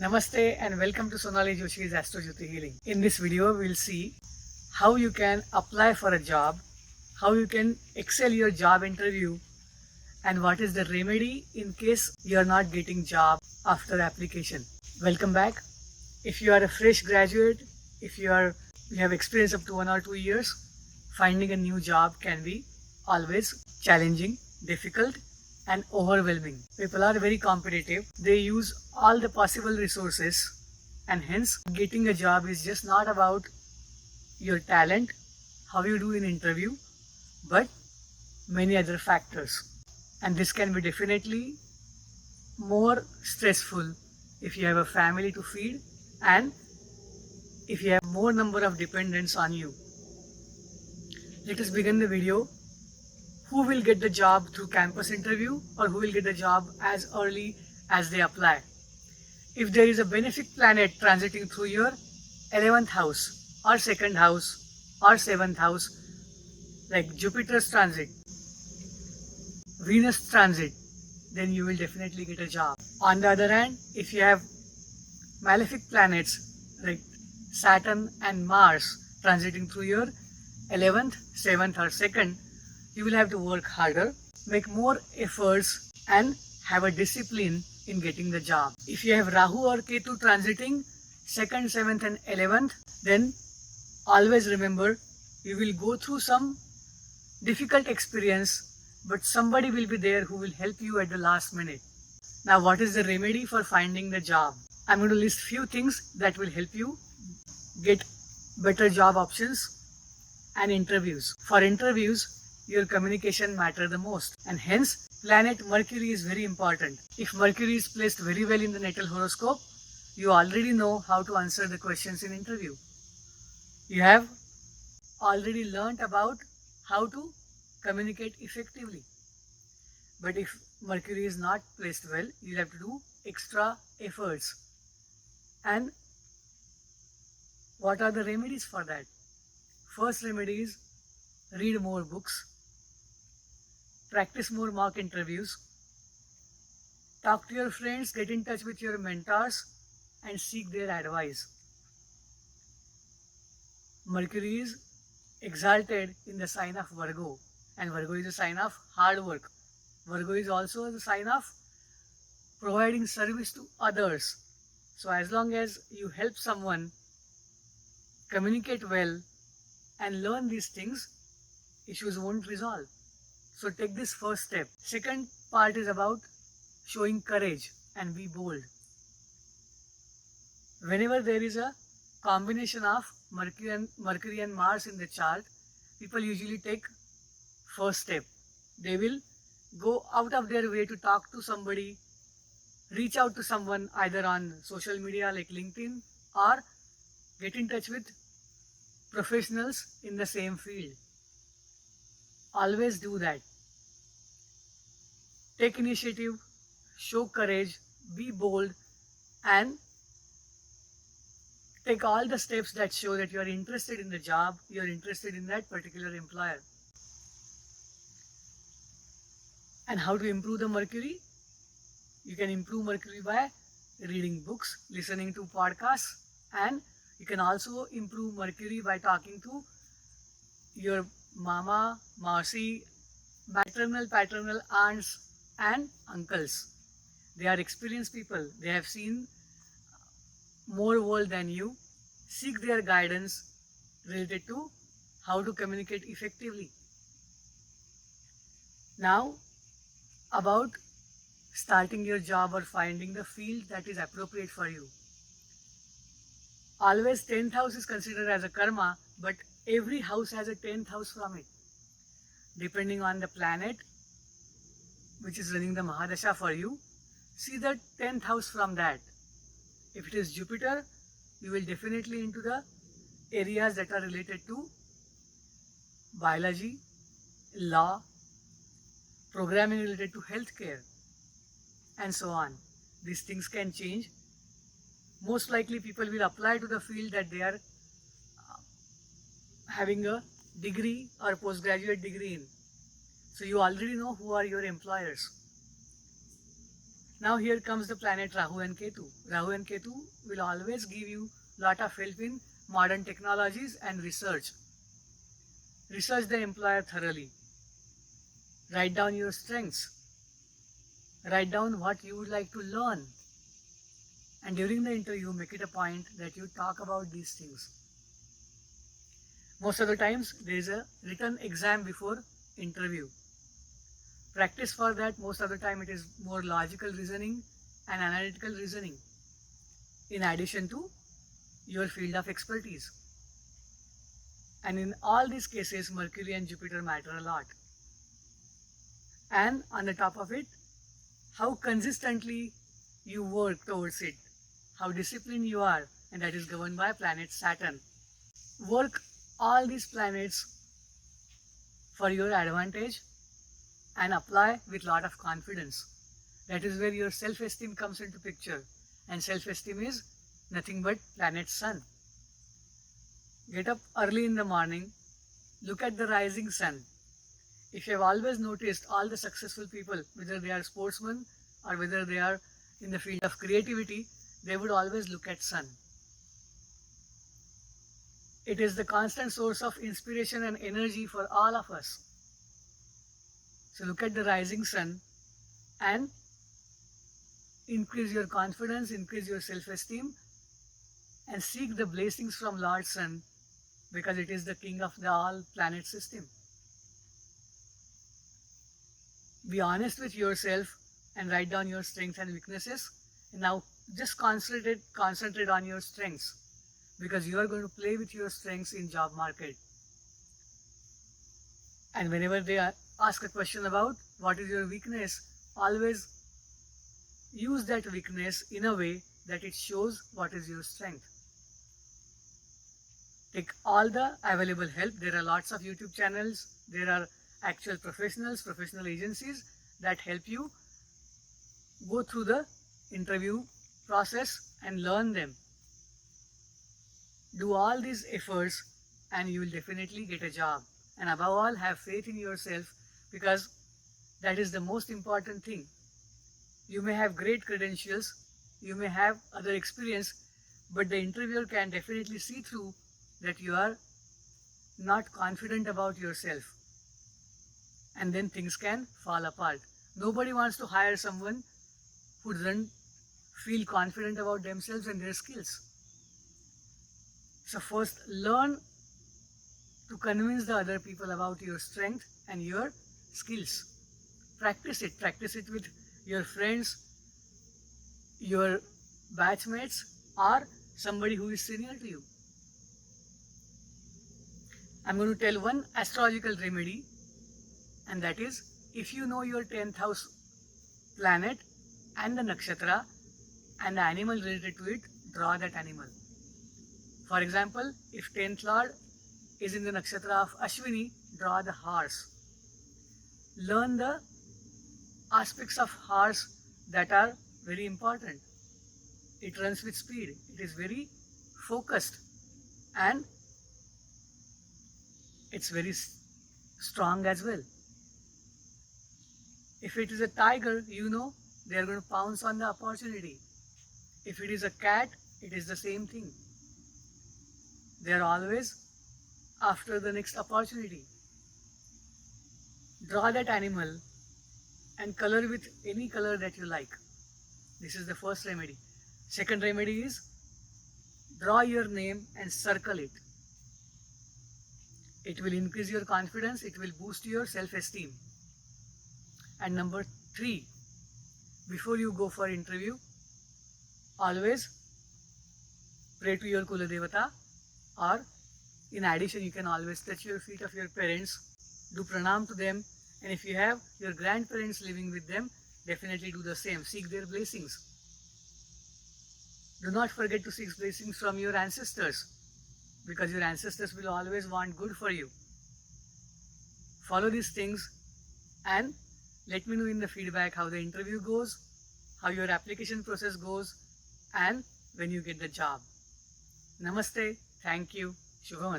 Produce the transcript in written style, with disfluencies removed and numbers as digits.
Namaste and welcome to SonaliJoshi's Astrojyotihealing. In this video, we'll see how you can apply for a job, how you can excel your job interview, and what is the remedy in case you are not getting job after application. Welcome back. If you are a fresh graduate, if you have experience up to 1 or 2 years, finding a new job can be always challenging, difficult, and overwhelming. People are very competitive. They use all the possible resources, and hence getting a job is just not about your talent, how you do in interview, but many other factors. And this can be definitely more stressful if you have a family to feed and if you have more number of dependents on you. Let us begin the video. Who will get the job through campus interview or who will get the job as early as they apply? If there is a benefic planet transiting through your 11th house or 2nd house or 7th house, like Jupiter's transit, Venus transit, then you will definitely get a job. On the other hand, if you have malefic planets like Saturn and Mars transiting through your 11th, 7th or 2nd, you will have to work harder, make more efforts and have a discipline in getting the job. If you have Rahu or Ketu transiting 2nd, 7th and 11th, then always remember you will go through some difficult experience, but somebody will be there who will help you at the last minute. Now, what is the remedy for finding the job? I'm going to list few things that will help you get better job options and interviews. For interviews, your communication matter the most, and hence planet Mercury is very important. If Mercury is placed very well in the natal horoscope, you already know how to answer the questions in interview. You have already learnt about how to communicate effectively. But if Mercury is not placed well, you have to do extra efforts. And what are the remedies for that? First remedy is read more books, practice more mock interviews, talk to your friends, get in touch with your mentors and seek their advice. Mercury is exalted in the sign of Virgo, and Virgo is a sign of hard work. Virgo is also the sign of providing service to others. So as long as you help someone, communicate well and learn these things, issues won't resolve. So take this first step. Second part is about showing courage and be bold. Whenever there is a combination of Mercury and Mars in the chart, people usually take first step. They will go out of their way to talk to somebody, reach out to someone either on social media like LinkedIn or get in touch with professionals in the same field. Always do that. Take initiative, show courage, be bold, and take all the steps that show that you are interested in the job, you are interested in that particular employer. And how to improve the Mercury? You can improve Mercury by reading books, listening to podcasts, and you can also improve Mercury by talking to your mama, marcy, maternal, paternal aunts and uncles. They are experienced people. They have seen more world than you. Seek their guidance related to how to communicate effectively. Now, about starting your job or finding the field that is appropriate for you. Always 10th house is considered as a karma, but every house has a 10th house from it. Depending on the planet which is running the Mahadasha for you, see the 10th house from that. If it is Jupiter, you will definitely into the areas that are related to biology, law, programming related to healthcare, and so on. These things can change. Most likely people will apply to the field that they are having a degree or postgraduate degree in. So you already know who are your employers. Now here comes the planet Rahu and Ketu. Rahu and Ketu will always give you lot of help in modern technologies and research. Research the employer thoroughly. Write down your strengths. Write down what you would like to learn. And during the interview, make it a point that you talk about these things. Most of the times, there is a written exam before interview. Practice for that. Most of the time, it is more logical reasoning and analytical reasoning, in addition to your field of expertise. And in all these cases, Mercury and Jupiter matter a lot. And on the top of it, how consistently you work towards it, how disciplined you are, and that is governed by planet Saturn. Work all these planets for your advantage and apply with lot of confidence. That is where your self-esteem comes into picture. And self-esteem is nothing but planet Sun. Get up early in the morning, look at the rising sun. If you have always noticed all the successful people, whether they are sportsmen or whether they are in the field of creativity, they would always look at sun. It is the constant source of inspiration and energy for all of us. So look at the rising sun and increase your confidence, increase your self-esteem, and seek the blessings from Lord Sun, because it is the king of the all planet system. Be honest with yourself and write down your strengths and weaknesses. And now just concentrate on your strengths, because you are going to play with your strengths in job market. And whenever they ask a question about what is your weakness, always use that weakness in a way that it shows what is your strength. Take all the available help. There are lots of YouTube channels. There are actual professionals, professional agencies that help you go through the interview process and learn them. Do all these efforts and you will definitely get a job. And above all, have faith in yourself, because that is the most important thing. You may have great credentials, you may have other experience, but the interviewer can definitely see through that you are not confident about yourself. And then things can fall apart. Nobody wants to hire someone who doesn't feel confident about themselves and their skills. So first, learn to convince the other people about your strength and your skills. Practice it. Practice it with your friends, your batchmates, or somebody who is senior to you. I'm going to tell one astrological remedy, and that is, if you know your 10th house planet and the nakshatra and the animal related to it, draw that animal. For example, if 10th Lord is in the nakshatra of Ashwini, draw the horse. Learn the aspects of horse that are very important. It runs with speed. It is very focused and it's very strong as well. If it is a tiger, you know they are going to pounce on the opportunity. If it is a cat, it is the same thing. They are always after the next opportunity. Draw that animal and color with any color that you like. This is the first remedy. Second remedy is, draw your name and circle it. It will increase your confidence, it will boost your self-esteem. And number 3, before you go for interview, always pray to your Kula Devata, or in addition, you can always touch your feet of your parents, do pranam to them, and if you have your grandparents living with them, definitely do the same. Seek their blessings. Do not forget to seek blessings from your ancestors, because your ancestors will always want good for you. Follow these things and let me know in the feedback how the interview goes, how your application process goes, and when you get the job. Namaste. Thank you. Shubham.